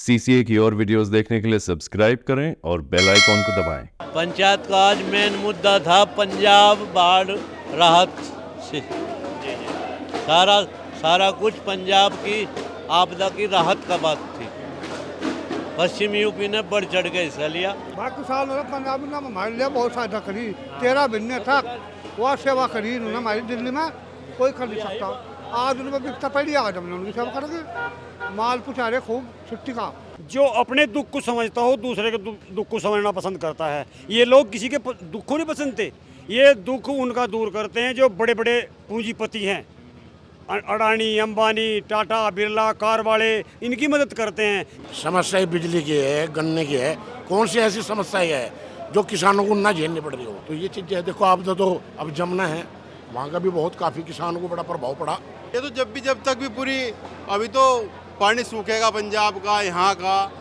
CCA की और videos देखने के लिए सब्सक्राइब करें और बेल आइकॉन को दबाएं। पंचायत का आज मेन मुद्दा था पंजाब बाढ़ राहत से। सारा कुछ पंजाब की आपदा की राहत का बात थी। पश्चिमी यूपी ने बढ़ चढ़ के हिस्सा लिया। बाकी साल पंजाब ने हमारे लिए बहुत सहायता करी। 13 महीने तक वह सेवा करी उन्होंने हमारी दिल्ली में, कोई कर नहीं सकता। आज उनमें विकता पड़ी, आज हमने उनकी सेवा करेंगे। माल पुचारे खूब छुट्टी का। जो अपने दुख को समझता हो दूसरे के दुख को समझना पसंद करता है। ये लोग किसी के दुख को नहीं पसंद थे, ये दुख उनका दूर करते हैं जो बड़े बड़े पूंजीपति हैं। अडानी, अंबानी, टाटा, बिरला, कार वाले इनकी मदद करते हैं। समस्या बिजली की है, गन्ने की है, कौन सी ऐसी समस्या है जो किसानों को ना झेलनी पड़ रही हो। तो ये चीज़ें देखो, आप तो अब जमुना है, वहाँ का भी बहुत काफ़ी किसानों को बड़ा प्रभाव पड़ा। ये तो जब तक भी पूरी, अभी तो पानी सूखेगा पंजाब का, यहाँ का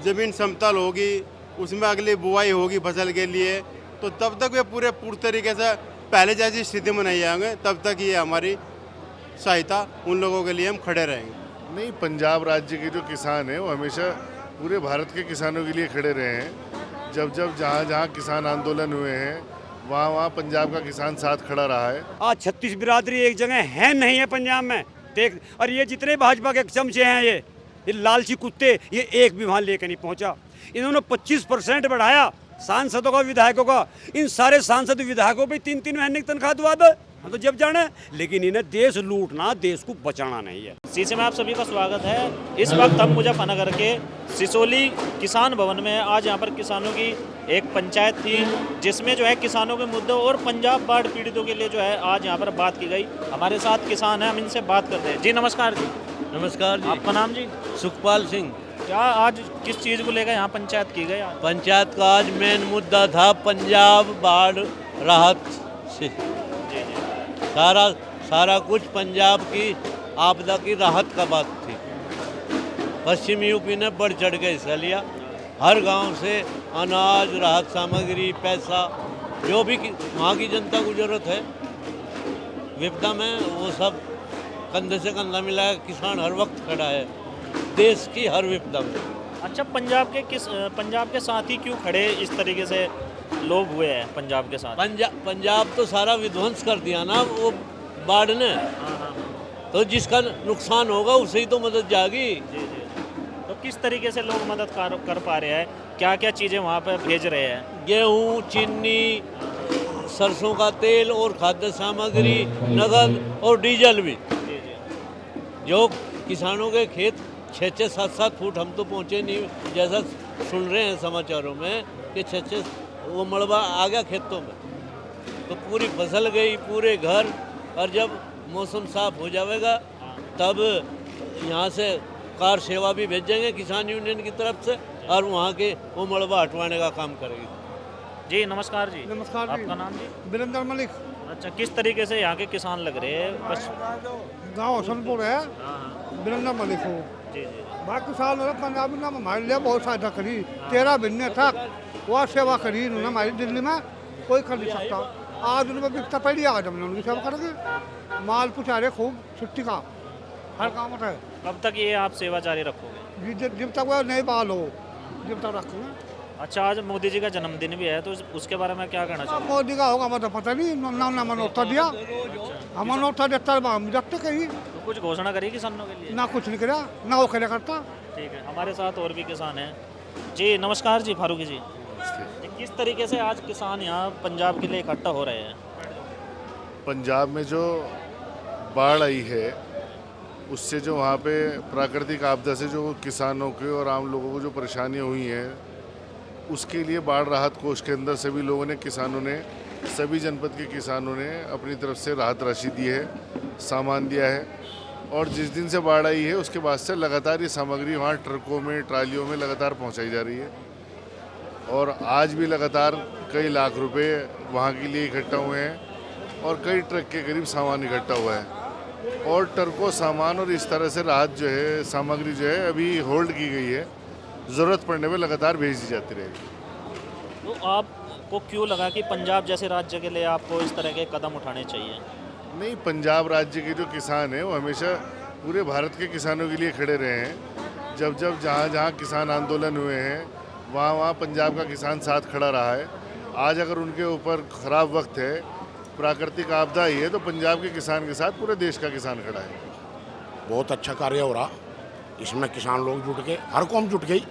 ज़मीन समतल होगी, उसमें अगली बुआई होगी फसल के लिए, तो तब तक वे पूरे तरीके से पहले जैसी स्थिति में नहीं आएंगे। तब तक ये हमारी सहायता उन लोगों के लिए हम खड़े रहेंगे। नहीं, पंजाब राज्य के जो किसान हैं वो हमेशा पूरे भारत के किसानों के लिए खड़े रहे हैं। जब जहाँ किसान आंदोलन हुए हैं वहाँ पंजाब का किसान साथ खड़ा रहा है। आज 36 बिरादरी एक जगह है नहीं है पंजाब में, देख। और ये जितने भाजपा के चमचे हैं, ये लालची कुत्ते, ये एक भी वहाँ लेकर नहीं पहुँचा। इन्होंने 25% बढ़ाया सांसदों का, विधायकों का। इन सारे सांसद विधायकों पे 3-3 महीने की तनख्वाह दवा दो, हम तो जब जाना है। लेकिन इन्हें देश लूटना, देश को बचाना नहीं है। सीसी में आप सभी का स्वागत है। इस वक्त हम मुजफ्फरनगर के सिसोली किसान भवन में, आज यहाँ पर किसानों की एक पंचायत थी जिसमें जो है किसानों के मुद्दों और पंजाब बाढ़ पीड़ितों के लिए जो है आज यहाँ पर बात की गई। हमारे साथ किसान हैं, हम इनसे बात करते हैं। जी नमस्कार जी। नमस्कार जी। आपका नाम जी? सुखपाल सिंह। क्या आज किस चीज़ को लेकर यहाँ पंचायत की गई? पंचायत का आज मेन मुद्दा था पंजाब बाढ़ राहत से। सारा कुछ पंजाब की आपदा की राहत का बात थी। पश्चिमी यूपी ने बढ़ चढ़ के हिस्सा लिया। हर गांव से अनाज, राहत सामग्री, पैसा, जो भी वहाँ की जनता को जरूरत है विपदा में, वो सब कंधे से कंधा मिलाया। किसान हर वक्त खड़ा है देश की हर विपदा में। अच्छा, पंजाब के साथ ही क्यों खड़े इस तरीके से लोग हुए हैं पंजाब के साथ? पंजाब तो सारा विध्वंस कर दिया ना वो बाढ़ ने। तो जिसका नुकसान होगा उसे ही तो मदद जाएगी। जी। तो किस तरीके से लोग मदद कर पा रहे हैं? क्या क्या चीज़ें वहाँ पर भेज रहे हैं? गेहूँ, चीनी, सरसों का तेल और खाद्य सामग्री, नगद और डीजल भी। जो किसानों के खेत 6-7 फुट, हम तो पहुँचे नहीं, जैसा सुन रहे हैं समाचारों में कि 6 वो मलबा आ गया खेतों में, तो पूरी फसल गई, पूरे घर। और जब मौसम साफ हो जाएगा तब यहाँ से कार सेवा भी भेजेंगे किसान यूनियन की तरफ से, और वहाँ के वो मलबा हटवाने का काम करेगी। जी नमस्कार जी। नमस्कार जी। आपका नाम जी? वीरेंद्र मलिक। अच्छा, किस तरीके से यहाँ के किसान लग रहे हैं? गाँव हसनपुर है, वीरेंद्र मलिक हो। जी। बाकी साल पंजाब ने हमारे लिए बहुत सहायता करी। 13 महीने तक वह सेवा करी उन्होंने हमारी दिल्ली में, कोई कर नहीं सकता। आज उनमें विकता पड़ी, आज हमने उनकी सेवा करेंगे। माल पुचारे खूब छुट्टी का, हर काम है। कब तक ये आप सेवा जारी रखोगे? जब तक वह नई बहाल हो, जब तक रखूँगा। अच्छा, आज मोदी जी का जन्मदिन भी है, तो उसके बारे में क्या कहना चाहिए? मोदी का होगा मतलब पता नहीं, ना मनोता दिया, हम मनोता देता हम रखते कहीं। तो कुछ घोषणा करी किसानों के लिए? ना कुछ नहीं करा, ना वो करे करता। ठीक है, हमारे साथ और भी किसान हैं। जी नमस्कार जी, फारूकी जी। किस तरीके से आज किसान यहाँ पंजाब के लिए इकट्ठा हो रहे हैं? पंजाब में जो बाढ़ आई है उससे जो वहाँ पे प्राकृतिक आपदा से जो किसानों के और आम लोगों को जो परेशानियाँ हुई हैं, उसके लिए बाढ़ राहत कोष के अंदर सभी लोगों ने, किसानों ने, सभी जनपद के किसानों ने अपनी तरफ से राहत राशि दी है, सामान दिया है। और जिस दिन से बाढ़ आई है उसके बाद से लगातार ये सामग्री वहाँ ट्रकों में, ट्रालियों में लगातार पहुँचाई जा रही है। और आज भी लगातार कई लाख रुपए वहाँ के लिए इकट्ठा हुए हैं और कई ट्रक के करीब सामान इकट्ठा हुआ है। और ट्रकों, सामान और इस तरह से राहत जो है, सामग्री जो है अभी होल्ड की गई है, ज़रूरत पड़ने पे लगातार भेज दी जाती रहेगी। तो आपको क्यों लगा कि पंजाब जैसे राज्य के लिए आपको इस तरह के कदम उठाने चाहिए? नहीं, पंजाब राज्य के जो किसान हैं वो हमेशा पूरे भारत के किसानों के लिए खड़े रहे हैं। जब जब जहाँ जहाँ किसान आंदोलन हुए हैं वहाँ वहाँ पंजाब का किसान साथ खड़ा रहा है। आज अगर उनके ऊपर ख़राब वक्त है, प्राकृतिक आपदा ही है, तो पंजाब के किसान के साथ पूरे देश का किसान खड़ा है। बहुत अच्छा कार्य हो रहा, इसमें किसान लोग जुट गए, हर कौम जुट गई।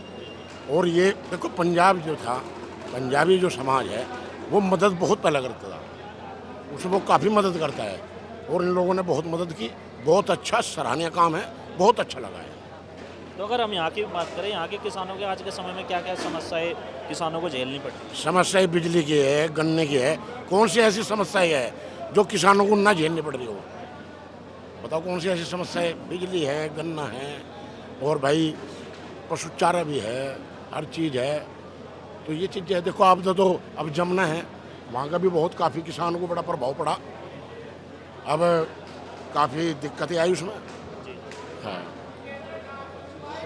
और ये देखो पंजाब जो था, पंजाबी जो समाज है वो मदद बहुत पहले करता था, उसमें वो काफ़ी मदद करता है और इन लोगों ने बहुत मदद की। बहुत अच्छा सराहनीय काम है, बहुत अच्छा लगा है। तो अगर हम यहाँ की बात करें, यहाँ के किसानों के आज के समय में क्या क्या समस्याएं किसानों को झेलनी पड़ती? समस्याएं बिजली की है, गन्ने की है। कौन सी ऐसी समस्याएं है जो किसानों को ना झेलनी पड़ रही हो? बताओ कौन सी ऐसी समस्याएं? बिजली है, गन्ना है और भाई पशु चारा भी है, हर चीज़ है। तो ये चीज़ें देखो, आपदा तो अब जमुना है, वहाँ का भी बहुत काफ़ी किसानों को बड़ा प्रभाव पड़ा। अब काफ़ी दिक्कतें आई उसमें। हाँ,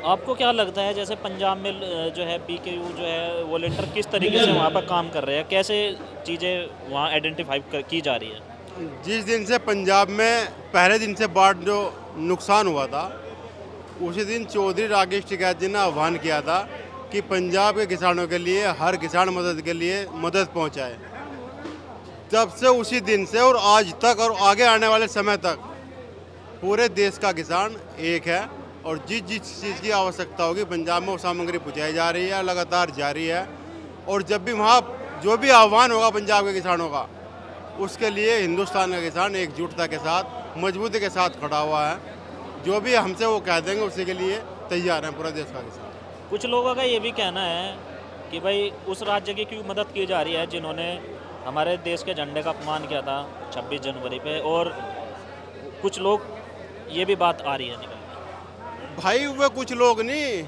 आपको क्या लगता है जैसे पंजाब में जो है PKU जो है वॉलंटियर किस तरीके से वहाँ पर काम कर रहे हैं, कैसे चीज़ें वहाँ आइडेंटिफाई की जा रही है? जिस दिन से पंजाब में पहले दिन से बाढ़ जो नुकसान हुआ था, उसी दिन चौधरी राकेश टिकैत जी ने आह्वान किया था कि पंजाब के किसानों के लिए हर किसान मदद के लिए मदद पहुंचाए। तब से उसी दिन से और आज तक और आगे आने वाले समय तक पूरे देश का किसान एक है और जिस जिस चीज़ की आवश्यकता होगी पंजाब में वो सामग्री पहुँचाई जा रही है, लगातार जारी है। और जब भी वहाँ जो भी आह्वान होगा पंजाब के किसानों का, उसके लिए हिंदुस्तान का किसान एकजुटता के साथ, मजबूती के साथ खड़ा हुआ है। जो भी हमसे वो कह देंगे उसी के लिए तैयार है पूरा देश का किसान। कुछ लोगों का ये भी कहना है कि भाई उस राज्य की क्यों मदद की जा रही है जिन्होंने हमारे देश के झंडे का अपमान किया था 26 जनवरी पे, और कुछ लोग ये भी बात आ रही है निकल के। भाई वे कुछ लोग नहीं,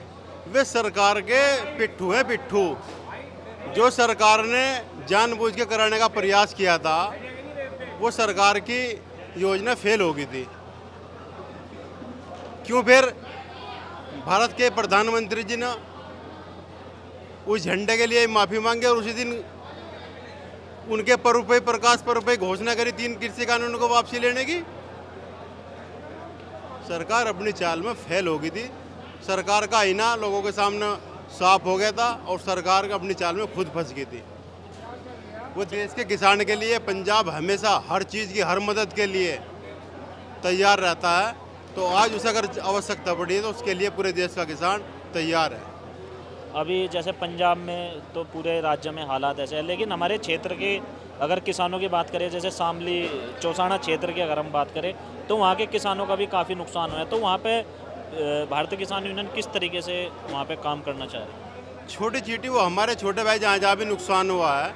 वे सरकार के पिट्ठू हैं, पिट्ठू। जो सरकार ने जानबूझ के कराने का प्रयास किया था, वो सरकार की योजना फेल हो गई थी। क्यों फिर भारत के प्रधानमंत्री जी ने उस झंडे के लिए माफ़ी मांगी और उसी दिन उनके पर्व पे, प्रकाश पर्व पे घोषणा करी 3 कृषि कानूनों को वापसी लेने की। सरकार अपनी चाल में फेल हो गई थी। सरकार का आईना लोगों के सामने साफ हो गया था और सरकार अपनी चाल में खुद फंस गई थी। वो देश के किसान के लिए पंजाब हमेशा हर चीज़ की, हर मदद के लिए तैयार रहता है। तो आज उसे अगर आवश्यकता पड़ी है तो उसके लिए पूरे देश का किसान तैयार है। अभी जैसे पंजाब में तो पूरे राज्य में हालात ऐसे हैं, लेकिन हमारे क्षेत्र के अगर किसानों की बात करें, जैसे शामली चौसाना क्षेत्र की अगर हम बात करें, तो वहाँ के किसानों का भी काफ़ी नुकसान हुआ है। तो वहाँ पे भारतीय किसान यूनियन किस तरीके से वहाँ पे काम करना चाह रही है? छोटी चीटी वो हमारे छोटे भाई जहाँ जहाँ भी नुकसान हुआ है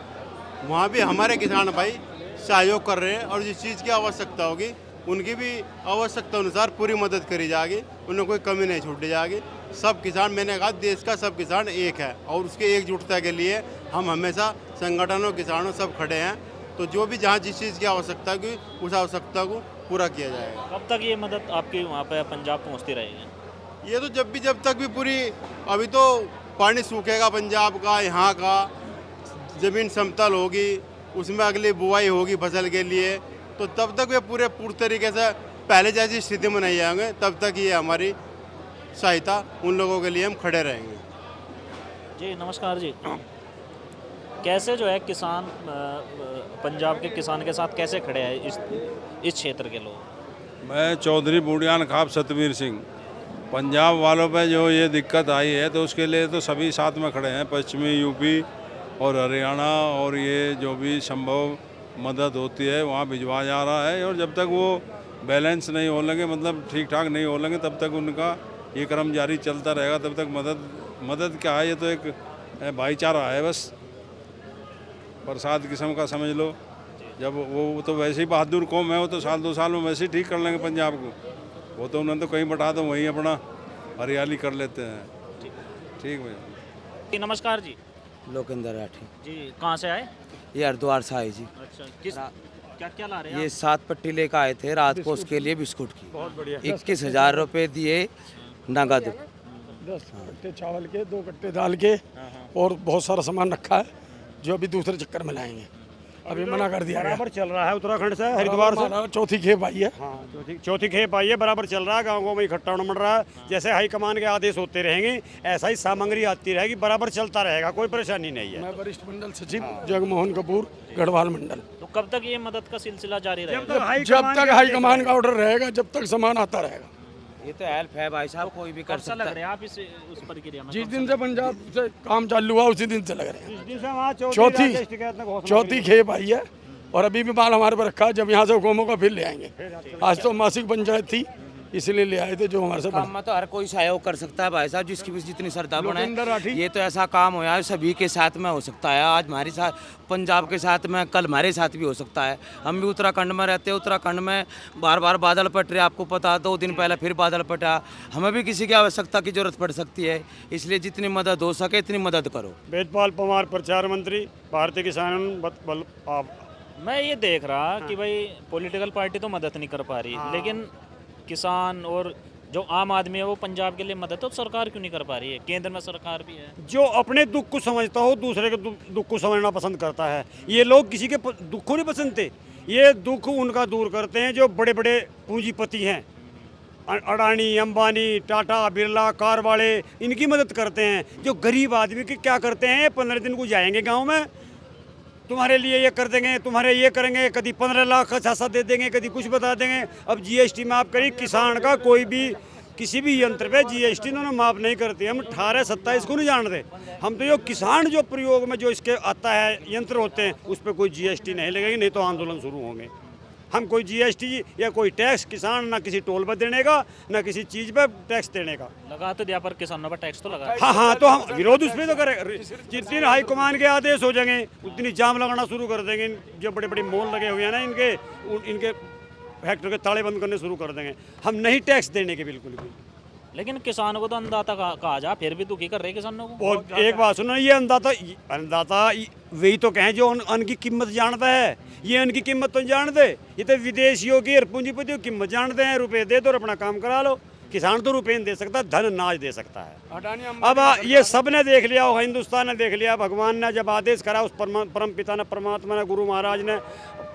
वहाँ भी हमारे किसान भाई सहयोग कर रहे हैं और जिस चीज़ की आवश्यकता होगी उनकी भी आवश्यकता अनुसार पूरी मदद करी जाएगी, उन्हें कोई कमी नहीं छूटी जाएगी। सब किसान, मैंने कहा देश का सब किसान एक है और उसके एकजुटता के लिए हम हमेशा संगठनों, किसानों सब खड़े हैं। तो जो भी जहाँ जिस चीज़ की आवश्यकता होगी उस आवश्यकता को पूरा किया जाएगा। कब तक ये मदद आपकी वहाँ पे पंजाब पहुँचती रहेगी? ये तो जब तक भी पूरी, अभी तो पानी सूखेगा पंजाब का, यहाँ का ज़मीन समतल होगी, उसमें अगली बुआई होगी फसल के लिए, तो तब तक वे पूरे तरीके से पहले जैसी स्थिति में नहीं आएंगे। तब तक ये हमारी सहायता उन लोगों के लिए हम खड़े रहेंगे। जी नमस्कार जी। कैसे जो है किसान पंजाब के किसान के साथ कैसे खड़े हैं इस क्षेत्र के लोग? मैं चौधरी बूढ़ियान खाब सतवीर सिंह। पंजाब वालों पे जो ये दिक्कत आई है तो उसके लिए तो सभी साथ में खड़े हैं, पश्चिमी यूपी और हरियाणा, और ये जो भी संभव मदद होती है वहाँ भिजवा जा रहा है। और जब तक वो बैलेंस नहीं हो लेंगे, मतलब ठीक ठाक नहीं हो लेंगे, तब तक उनका ये क्रम जारी चलता रहेगा। तब तक मदद क्या है, ये तो एक भाईचारा है बस, प्रसाद किस्म का समझ लो। जब वो तो वैसे ही बहादुर कौम है, वो तो साल 2 साल में वैसे ही ठीक कर लेंगे पंजाब को। वो तो उन्होंने तो कहीं बटा दो वहीं अपना हरियाली कर लेते हैं। ठीक भैया। नमस्कार जी। लोकेंद्र राठी जी कहाँ से आए? ये हरिद्वार से आए जी। अच्छा, किस क्या क्या ला रहे हैं? ये 7 पट्टी लेकर आए थे रात को, उसके लिए बिस्कुट की। बहुत बढ़िया। 21,000 रुपये दिए नगद। 10 कट्टे चावल के, 2 कट्टे दाल के और बहुत सारा सामान रखा है जो अभी दूसरे चक्कर में लाएंगे। अभी मना कर दिया गया। बराबर चल रहा है उत्तराखंड से हरिद्वार से। हमारा चौथी खेप आई है। हाँ, चौथी खेप आई है, बराबर चल रहा है, गाँव में इकट्ठा होना रहा है। जैसे हाईकमान के आदेश होते रहेंगे ऐसा ही सामग्री आती रहेगी, बराबर चलता रहेगा, कोई परेशानी नहीं है। मैं वरिष्ठ मंडल सचिव जगमोहन कपूर गढ़वाल मंडल। तो कब तक ये मदद का सिलसिला जारी रहेगा? जब तक हाईकमान का ऑर्डर रहेगा, जब तक सामान आता रहेगा। ये तो हेल्प है भाई साहब, कोई भी कर कब से लग सकता रहे हैं आप उस प्रक्रिया में? जिस दिन से पंजाब से काम चालू हुआ उसी दिन से लग रहे हैं। जिस दिन से वहाँ चौथी खेप आई है और अभी भी माल हमारे पर रखा है। जब यहाँ से हुकूमों का फिर ले आएंगे। आज तो मासिक पंचायत थी, इसलिए ले आए थे जो हमारे से काम में तो हर कोई सहयोग कर सकता है भाई साहब, जिसकी भी जितनी श्रद्धा लोकेंद्र बने। राठी। ये तो ऐसा काम हो यार सभी के साथ में हो सकता है। आज हमारे साथ पंजाब के साथ में, कल हमारे साथ भी हो सकता है। हम भी उत्तराखंड में रहते हैं, उत्तराखंड में बार बार बादल पट रहे, आपको पता, 2 दिन पहले फिर बादल पटा। हमें भी किसी की आवश्यकता की जरूरत पड़ सकती है, इसलिए जितनी मदद हो सके इतनी मदद करो। वेदपाल परमार, प्रचार मंत्री, भारतीय किसान। मैं ये देख रहा कि भाई पॉलिटिकल पार्टी तो मदद नहीं कर पा रही, लेकिन किसान और जो आम आदमी है वो पंजाब के लिए मदद तो सरकार क्यों नहीं कर पा रही है? केंद्र में सरकार भी है। जो अपने दुख को समझता हो दूसरे के दुख को समझना पसंद करता है। ये लोग किसी के दुख को नहीं पसंद थे, ये दुख उनका दूर करते हैं जो बड़े बड़े पूंजीपति हैं, अडानी, अंबानी, टाटा, बिरला, कार वाले, इनकी मदद करते हैं। जो गरीब आदमी की क्या करते हैं, 15 दिन को जाएंगे गाँव में, तुम्हारे लिए ये कर देंगे, तुम्हारे ये करेंगे, कभी 15 लाख का झांसा दे देंगे, कभी कुछ बता देंगे। अब जीएसटी माफ करी, किसान का कोई भी किसी भी यंत्र पे जीएसटी उन्होंने माफ नहीं करती। हम 18-27 को नहीं जानते। हम तो जो किसान जो प्रयोग में जो इसके आता है यंत्र होते हैं उस पर कोई जीएसटी नहीं लगेगी, नहीं तो आंदोलन शुरू होंगे। हम कोई जीएसटी या कोई टैक्स किसान ना किसी टोल पर देने का, ना किसी चीज़ पर टैक्स देने का। लगा तो दिया पर किसानों पर टैक्स तो लगा। हाँ, तो हम विरोध उसमें तो करें। जिस दिन हाईकमान के आदेश हो जाएंगे उतनी जाम लगाना शुरू कर देंगे। जो बड़े बड़े मॉल लगे हुए हैं ना, इनके फैक्ट्री के ताले बंद करने शुरू कर देंगे। हम नहीं टैक्स देने के बिल्कुल भी। लेकिन किसानों को तो अन्नदाता कहा जा, फिर भी दुखी कर रहे किसानों को। बहुत एक बात सुनो, ये अन्नदाता वही तो कहें जो अन्न की कीमत जानता है। ये अन्न की कीमत तो जानते, ये तो विदेशियों की और पूंजीपतियों की कीमत जानते हैं। रुपए दे दो और अपना काम करा लो। किसान तो रुपए नहीं दे सकता, धन नाज दे सकता है। अब ये सब ने देख लिया होगा, हिंदुस्तान ने देख लिया। भगवान ने जब आदेश करा, उस परम पिता ने, परमात्मा ने, गुरु महाराज ने,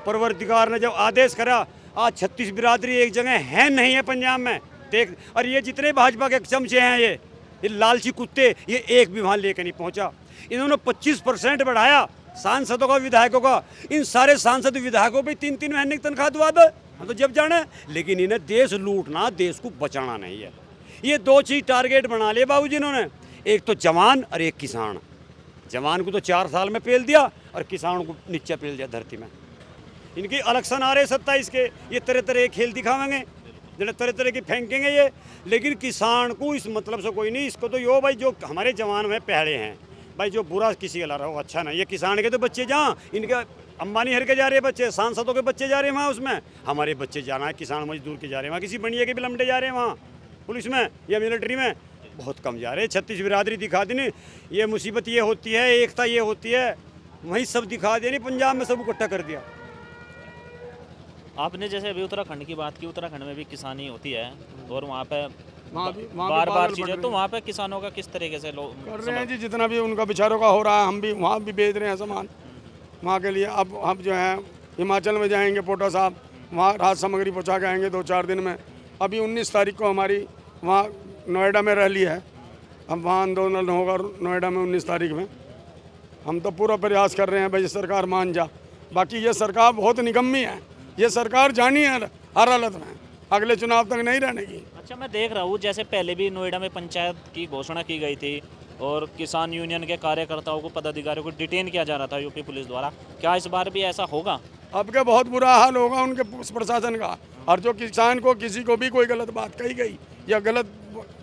परवरदिगार ने जब आदेश करा, आज 36 बिरादरी एक जगह है नहीं है पंजाब में देख। और ये जितने भाजपा के चमचे हैं, ये लालची कुत्ते, ये एक भी वहाँ लेकर नहीं पहुँचा। इन्होंने 25% बढ़ाया सांसदों का, विधायकों का। इन सारे सांसद विधायकों पे 3-3 महीने की तनख्वाह दवा दो, हम तो जब जाना। लेकिन इन्हें देश लूटना, देश को बचाना नहीं है। ये 2 चीज़ टारगेट बना लिए बाबू जी इन्होंने, एक तो जवान और एक किसान। जवान को तो 4 साल में पेल दिया और किसान को नीचे पेल दिया धरती में। इनकी इलेक्शन आ रहे 27 के, ये तरह तरह के खेल दिखावेंगे, जो तरह तरह की फेंकेंगे ये। लेकिन किसान को इस मतलब से कोई नहीं। इसको तो यो भाई जो हमारे जवान में पहले हैं भाई, जो बुरा किसी का ला रहा हो अच्छा नहीं। ये किसान के तो बच्चे जहाँ इनके अंबानी हर के जा रहे हैं बच्चे, सांसदों के बच्चे जा रहे हैं वहाँ, उसमें हमारे बच्चे जाना है। किसान मजदूर के जा रहे हैं वहाँ, किसी बनिया के भी लमटे जा रहे हैं वहाँ पुलिस में या मिलिट्री में, बहुत कम जा रहे हैं। 36 बिरादरी दिखा देनी, ये मुसीबत ये होती है, एकता ये होती है, वहीं सब दिखा देनी। पंजाब में सब इकट्ठा कर दिया। आपने जैसे अभी उत्तराखंड की बात की, उत्तराखंड में भी किसानी होती है और वहाँ पे वहाँ बार बार चीज़ें, तो वहाँ पे किसानों का किस तरीके से लोग कर रहे हैं जी, जितना भी उनका बेचारों का हो रहा है। हम भी वहाँ भी बेच रहे हैं सामान वहाँ के लिए। अब हम जो है हिमाचल में जाएंगे, पोटा साहब, वहाँ राहत सामग्री पहुँचा के आएंगे 2-4 दिन में। अभी 19 तारीख को हमारी वहाँ नोएडा में रैली है। अब वहाँ आंदोलन होगा नोएडा में 19 तारीख में। हम तो पूरा प्रयास कर रहे हैं भाई सरकार मान जा। बाकी ये सरकार बहुत निकम्मी है, ये सरकार जानी है हर हालत में, अगले चुनाव तक नहीं रहने की। अच्छा, मैं देख रहा हूँ जैसे पहले भी नोएडा में पंचायत की घोषणा की गई थी और किसान यूनियन के कार्यकर्ताओं को, पदाधिकारियों को डिटेन किया जा रहा था यूपी पुलिस द्वारा। क्या इस बार भी ऐसा होगा? अब क्या बहुत बुरा हाल होगा उनके प्रशासन का। और जो किसान को किसी को भी कोई गलत बात कही गई या गलत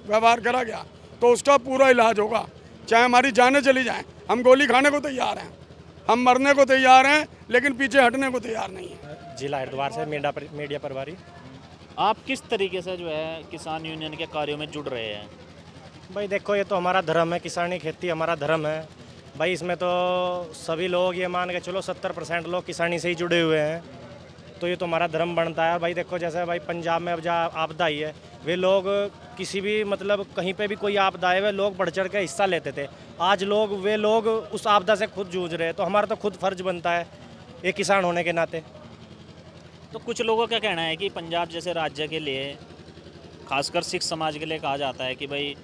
व्यवहार करा गया तो उसका पूरा इलाज होगा, चाहे हमारी जानें चली जाएं। हम गोली खाने को तैयार हैं, हम मरने को तैयार हैं, लेकिन पीछे हटने को तैयार नहीं है। जिला हरिद्वार से मीडिया प्रभारी। आप किस तरीके से जो है किसान यूनियन के कार्यों में जुड़ रहे हैं? भाई देखो, ये तो हमारा धर्म है, किसानी खेती हमारा धर्म है भाई। इसमें तो सभी लोग ये मान के चलो 70% लोग किसानी से ही जुड़े हुए हैं, तो ये तो हमारा धर्म बनता है भाई। देखो जैसे भाई पंजाब में अब जहाँ आपदा आई है, वे लोग किसी भी मतलब कहीं पे भी कोई आपदा आए वे लोग बढ़ चढ़ के हिस्सा लेते थे। आज वे लोग उस आपदा से खुद जूझ रहे हैं, तो हमारा तो खुद फर्ज बनता है एक किसान होने के नाते। तो कुछ लोगों का कहना है कि पंजाब जैसे राज्य के लिए, खासकर सिख समाज के लिए कहा जाता है कि भाई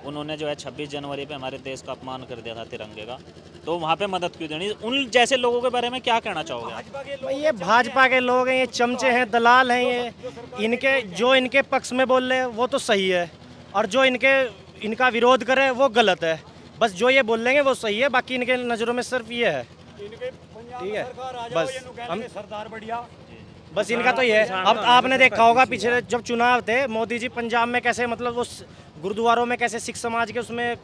उन्होंने जो है 26 जनवरी पे हमारे देश का अपमान कर दिया था तिरंगे का, तो वहाँ पे मदद क्यों देनी। उन जैसे लोगों के बारे में क्या कहना चाहोगे आप? भाई ये भाजपा के लोग हैं, ये चमचे हैं, दलाल हैं, ये इनके पक्ष में बोल रहे हैं वो तो सही है, और जो इनका विरोध करे वो गलत है। बस जो ये बोल लेंगे वो सही है, बाकी इनके नज़रों में सिर्फ ये है, ठीक है। बस हम सरदार बढ़िया, बस इनका तो ये है। अब आपने देखा होगा पिछले जब चुनाव थे, मोदी जी पंजाब में कैसे मतलब वो गुरुद्वारों में कैसे सिख समाज के उसमें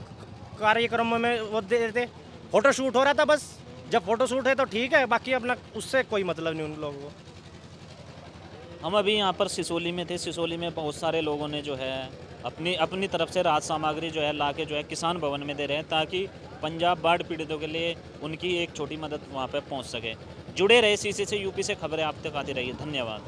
कार्यक्रमों में वो दे थे, फोटो शूट हो रहा था। बस जब फोटो शूट है तो ठीक है, बाकी अपना उससे कोई मतलब नहीं उन लोगों को। हम अभी यहाँ पर सिसोली में थे। सिसोली में बहुत सारे लोगों ने जो है अपनी तरफ से राहत सामग्री जो है ला के जो है किसान भवन में दे रहे हैं, ताकि पंजाब बाढ़ पीड़ितों के लिए उनकी एक छोटी मदद वहाँ पर पहुँच सके। जुड़े रहे CC से, यूपी से खबरें आप तक आती रही। धन्यवाद।